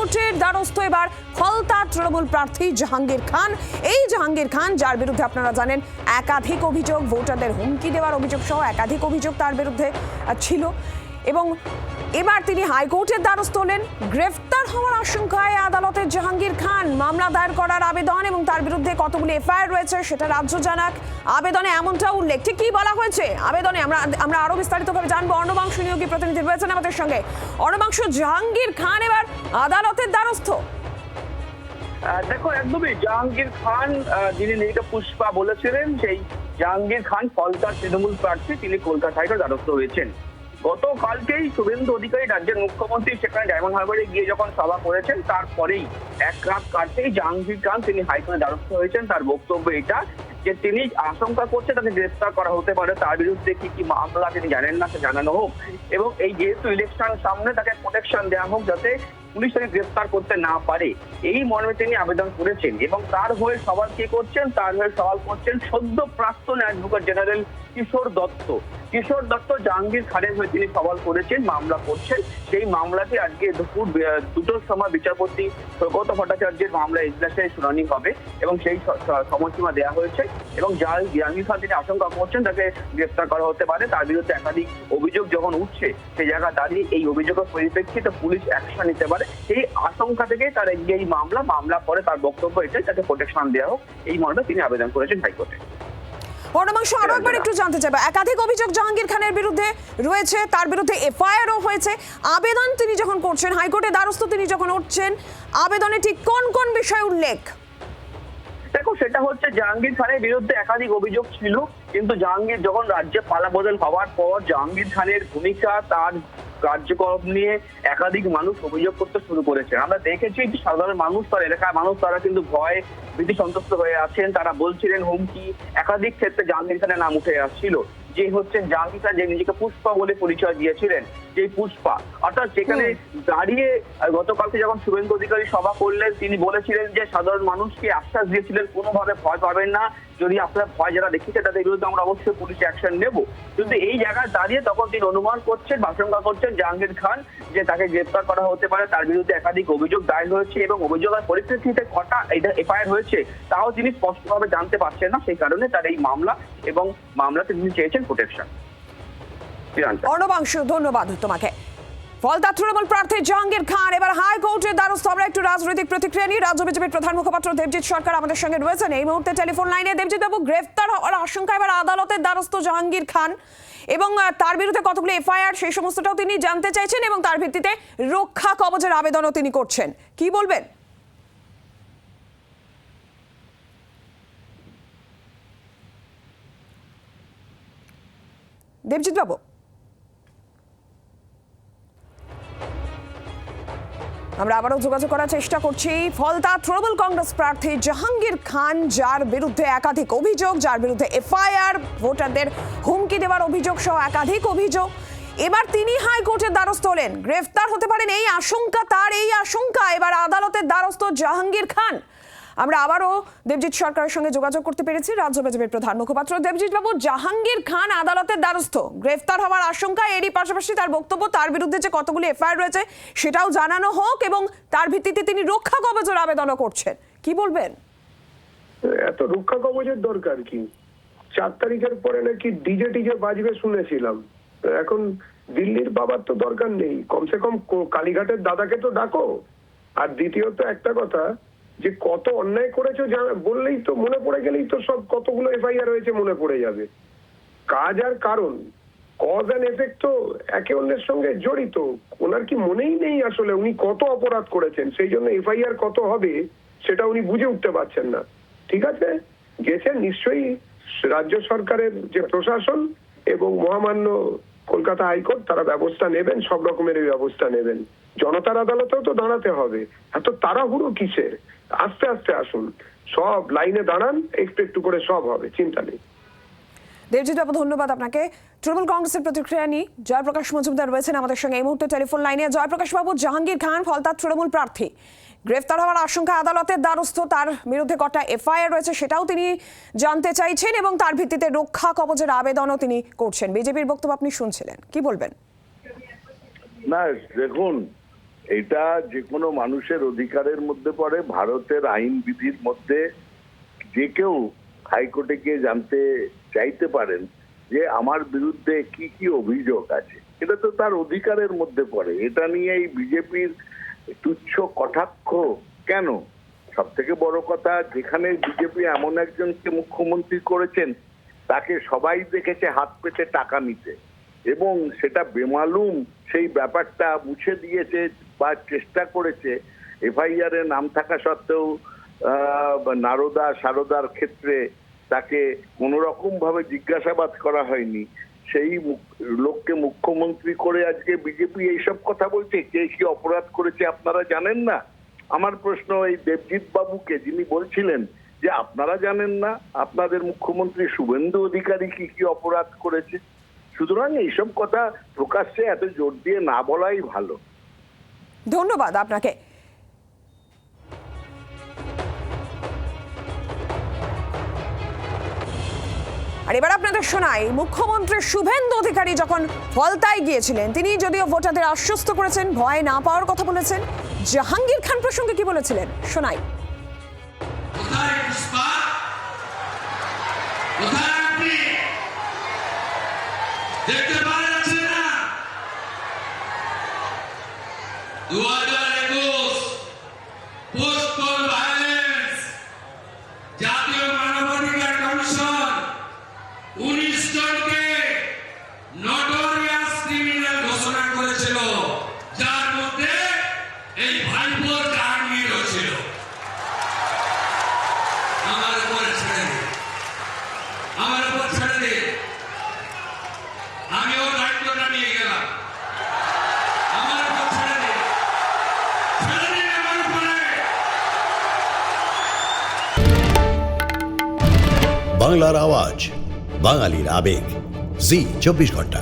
হাইকোর্টের দ্বারস্থ এবার ফলতা তৃণমূল প্রার্থী জাহাঙ্গীর খান। এই জাহাঙ্গীর খান, যার বিরুদ্ধে আপনারা জানেন একাধিক অভিযোগ, ভোটারদের হুমকি দেওয়ার অভিযোগ সহ একাধিক অভিযোগ তার বিরুদ্ধে ছিল, এবং এবার তিনি হাইকোর্টের দ্বারস্থ হলেন। গ্রেফতার হওয়ার আশঙ্কায় আদালতে জাহাঙ্গীর খান। মামলা দায়ের করার আবেদন এবং তার বিরুদ্ধে কতগুলি এফআইআর রয়েছে সেটা রাজ্য জানাক। আবেদনে এমনটা উল্লেখ, ঠিক কি বলা হয়েছে আবেদনে আমরা আরো বিস্তারিতভাবে জানবো। অর্ণবাংশ নিয়োগী প্রতিনিধি রয়েছেন আমাদের সঙ্গে। অর্ণবাংশ, জাহাঙ্গীর খান এবার আদালতের দ্বারস্থ। দেখো, একদমই জাহাঙ্গীর খান, যিনি নিজেকে পুষ্পা বলেছিলেন, সেই জাহাঙ্গীর খান ফলতার তৃণমূল প্রার্থী, তিনি কলকাতা হাইকোর্টের দ্বারস্থ হয়েছেন। গতকালকেই শুভেন্দু অধিকারী রাজ্যের মুখ্যমন্ত্রী সেখানে ডায়মন্ড হারবারে গিয়ে যখন সভা করেছেন, তারপরেই এক রাত কাটতেই জাহাঙ্গীর খান তিনি হাইকোর্টের দ্বারস্থ হয়েছেন। তার বক্তব্য এটা যে তিনি আশঙ্কা করছে তাকে গ্রেফতার করা হতে পারে, তার বিরুদ্ধে কি কি মামলা তিনি জানেন না, সে জানানো হোক, এবং এই যেহেতু ইলেকশন সামনে তাকে প্রোটেকশন দেওয়া হোক যাতে পুলিশ তাকে গ্রেফতার করতে না পারে, এই মর্মে তিনি আবেদন করেছেন। এবং তার হয়ে সওয়াল কে করছেন? তার হয়ে সওয়াল করছেন সদ্য প্রাক্তন অ্যাডভোকেট জেনারেল কিশোর দত্ত। কিশোর দত্ত জাহাঙ্গীর খানের হয়ে তিনি সওয়াল করেছেন, মামলা করছেন। সেই মামলাটি আজকে দুপুর 2টার সময় বিচারপতি সৌগত ভট্টাচার্যের মামলা এজলাসে শুনানি হবে এবং সেই সময়সীমা দেওয়া হয়েছে। এবং জাহাঙ্গীর খান তিনি আশঙ্কা করছেন তাকে গ্রেফতার করা হতে পারে, তার বিরুদ্ধে একাধিক অভিযোগ যখন উঠছে সেই জায়গা দাঁড়িয়ে এই অভিযোগের পরিপ্রেক্ষিতে পুলিশ অ্যাকশন নিতে পারে, এই আশঙ্কা থেকে তার এই মামলা পরে তার বক্তব্য এটাই তাকে প্রোটেকশন দেওয়া হোক, এই মর্মে তিনি আবেদন করেছেন হাইকোর্টে। অর্ণবাংশ, আরো একবার একটু জানতে চাইবো, একাধিক অভিযোগ জাহাঙ্গীর খানের বিরুদ্ধে রয়েছে, তার বিরুদ্ধে এফআইআরও হয়েছে। আবেদন তিনি যখন করছেন, হাইকোর্টে দ্বারস্থ তিনি যখন উঠছেন, আবেদনে ঠিক কোন কোন বিষয় উল্লেখ? দেখো, সেটা হচ্ছে জাহাঙ্গীর খানের বিরুদ্ধে একাধিক অভিযোগ ছিল, কিন্তু জাহাঙ্গীর যখন রাজ্যে পালাবদল হওয়ার পর জাহাঙ্গীর খানের ভূমিকা, তার কার্যক্রম নিয়ে একাধিক মানুষ অভিযোগ করতে শুরু করেছেন। আমরা দেখেছি যে সাধারণ মানুষ, তার এলাকার মানুষ, তারা কিন্তু ভয় ভীতি সন্ত্রস্ত হয়ে আছেন। তারা বলছিলেন হুমকি, একাধিক ক্ষেত্রে জাহাঙ্গীর খানের নাম উঠে আসছিল, যে হচ্ছে জাহাঙ্গীর খান যে নিজেকে পুষ্পা বলে পরিচয় দিয়েছিলেন, যে পুষ্পা, অর্থাৎ যেখানে দাঁড়িয়ে গতকালকে যখন শুভেন্দু অধিকারী সভা করলেন, তিনি বলেছিলেন যে সাধারণ মানুষকে আশ্বাস দিয়েছিলেন কোনোভাবে ভয় পাবেন না, যদি আপনারা ভয় যারা দেখিয়েছে তাদের বিরুদ্ধে আমরা অবশ্যই পুলিশ অ্যাকশন নেব। কিন্তু এই জায়গায় দাঁড়িয়ে তখন তিনি অনুমান করছেন, আশঙ্কা করছেন জাহাঙ্গীর খান যে তাকে গ্রেফতার করা হতে পারে, তার বিরুদ্ধে একাধিক অভিযোগ দায়ের হয়েছে এবং অভিযোগের পরিপ্রেক্ষিতে কটা এফআইআর হয়েছে তাও তিনি স্পষ্টভাবে জানতে পারছেন না, সেই কারণে তার এই মামলা এবং মামলাতে তিনি চেয়েছেন প্রোটেকশন। অর্ণবাংশ, ধন্যবাদ তোমাকে। ফলতা তৃণমূল প্রার্থী জাহাঙ্গীর খান এবার হাইকোর্টের দ্বারস্থ। আমরা একটু রাজনৈতিক প্রতিক্রিয়া নিয়ে। রাজ্য বিজেপির প্রধান মুখপাত্র দেবজিৎ সরকার আমাদের সঙ্গে রয়েছেন এই মুহূর্তে টেলিফোন লাইনে। দেবজিৎ বাবু, গ্রেফতার হওয়ার আশঙ্কা এবার আদালতের দ্বারস্থ জাহাঙ্গীর খান এবং তার বিরুদ্ধে কতগুলো এফআইআর সেই সমস্তটাও তিনি জানতে চাইছেন এবং তার ভিত্তিতে রক্ষা কবচের আবেদনও তিনি করছেন, কি বলবেন? দেবজিৎ বাবু, আমরা আবারও যোগাযোগ করার চেষ্টা করছি। ফলতা তৃণমূল কংগ্রেস প্রার্থী জাহাঙ্গীর খান, যার বিরুদ্ধে একাধিক অভিযোগ, যার বিরুদ্ধে এফআইআর, ভোটারদের হুমকি দেওয়ার অভিযোগ সহ একাধিক অভিযোগ, এবার তিনি হাইকোর্টের দ্বারস্থ হলেন। গ্রেফতার হতে পারেন এই আশঙ্কা, তার এই আশঙ্কা এবার আদালতের দ্বারস্থ জাহাঙ্গীর খান। আমরা আবারও দেবজিৎ সরকারের সঙ্গে যোগাযোগ করতে পেরেছি, রাজ্য বিজেপির প্রধান মুখপাত্র। দেবজিৎ বাবু, জাহাঙ্গীর খান আদালতের দ্বারস্থ, গ্রেফতার হওয়ার আশঙ্কা, এরই পাশাপাশি তার বক্তব্য, তার বিরুদ্ধে যে কতগুলি এফআইআর রয়েছে সেটাও জানানো হোক এবং তার ভিত্তিতে তিনি রক্ষা কবচের আবেদনও করছেন, কি বলবেন? এত রক্ষা কবচের দরকার কি? 4 তারিখের পরে নাকি ডিজে বাজবে শুনেছিলাম, এখন দিল্লির বাবার তো দরকার নেই, কমসে কম কালীঘাটের দাদাকে তো ডাকো। আর দ্বিতীয়ত একটা কথা, যে কত অন্যায় করেছো বললেই তো, মনে পড়ে গেলেই তো সব কতগুলো এফআইআর হয়েছে মনে পড়ে যাবে। কাজ আর কারণ, কজ অ্যান্ড এফেক্ট তো একে অন্যের সঙ্গে জড়িত। ওনার কি মনেই নেই আসলে উনি কত অপরাধ করেছেন, সেই জন্য এফআইআর কত হবে সেটা উনি বুঝে উঠতে পারছেন না। ঠিক আছে, গেছেন নিশ্চয়ই রাজ্য সরকারের যে প্রশাসন এবং মহামান্য কলকাতা হাইকোর্ট তারা ব্যবস্থা নেবেন, সব রকমের ব্যবস্থা নেবেন। জনতার আদালতেও তো দাঁড়াতে হবে, এত তাড়াহুড়ো কিসের? আস্তে আস্তে আসুন, সব লাইনে দাঁড়ান, একটু একটু করে সব হবে, চিন্তা নেই। দেবজিৎ বাবু, ধন্যবাদ আপনাকে। তৃণমূল কংগ্রেসের প্রতিক্রিয়া নিয়ে জয়প্রকাশ মজুমদার রয়েছেন আমাদের সঙ্গে এই মুহূর্তে টেলিফোন লাইনে। জয়প্রকাশ বাবু, জাহাঙ্গীর খান ফলতা তৃণমূল প্রার্থী, গ্রেফতার হওয়ার আশঙ্কা, আদালতের দ্বারস্থ, তার বিরুদ্ধে কটা এফআইআর রয়েছে সেটাও তিনি জানতে চাইছেন এবং তার ভিত্তিতে রক্ষা কবচের আবেদনও তিনি করছেন। বিজেপির বক্তব্য আপনি শুনছিলেন, কি বলবেন? না দেখুন, এটা যে কোনো মানুষের অধিকারের মধ্যে পড়ে। ভারতের আইন বিধির মধ্যে যে কেউ হাইকোর্টে গিয়ে জানতে চাইতে পারেন যে আমার বিরুদ্ধে কি কি অভিযোগ আছে, এটা তো তার অধিকারের মধ্যে পড়ে। এটা নিয়ে এই বিজেপির তুচ্ছ কটাক্ষ কেন? সব থেকে বড় কথা, যেখানে বিজেপি এমন একজনকে মুখ্যমন্ত্রী করেছেন তাকে সবাই দেখেছে হাত পেতে টাকা নিতে, এবং সেটা বেমালুম সেই ব্যাপারটা মুছে দিয়েছে বা চেষ্টা করেছে। এফআইআর এ নাম থাকা সত্ত্বেও নারদা সারদার ক্ষেত্রে তাকে কোনো রকম ভাবে জিজ্ঞাসাবাদ করা হয়নি। সেই লোককে মুখ্যমন্ত্রী করে আজকে বিজেপি এইসব কথা বলছে। কে কি অপরাধ করেছে আপনারা জানেন না? আমার প্রশ্ন এই দেবজিৎ বাবুকে, যিনি বলছিলেন যে আপনারা জানেন না আপনাদের মুখ্যমন্ত্রী শুভেন্দু অধিকারী কি কি অপরাধ করেছে। সুতরাং এইসব কথা প্রকাশ্যে এত জোর দিয়ে না বলাই ভালো। ধন্যবাদ আপনাকে। আর এবার আপনাদের শোনাই, মুখ্যমন্ত্রী শুভেন্দু অধিকারী যখন ফলতায় গিয়েছিলেন, তিনি যদিও ভোটারদের আশ্বস্ত করেছেন, ভয় না পাওয়ার কথা বলেছেন। জাহাঙ্গীর খান প্রসঙ্গে কি বলেছিলেন শোনাই। কোথায় পুষ্পা? কোথায় আপনি? দেখতে পাওয়া যাচ্ছে না? 2021 পোস্ট-পোল ভায়োলেন্স, জাতীয় মানবাধিকার কমিশন 19 জনকে নটোরিয়াস ক্রিমিনাল ঘোষণা করেছিল, যার মধ্যে এই ভাইপোর জাহাঙ্গীরও ছিল। আমার উপর ছেড়ে দিন, আমার উপর ছেড়ে দিন, আমি ওর দায়িত্বটা নিয়ে গেলাম। আমার উপর ছেড়ে দিন, ছেড়ে দিন আমার উপরে। বাংলার আওয়াজ, বাঙালির আবেগ, জি 24 ঘন্টা।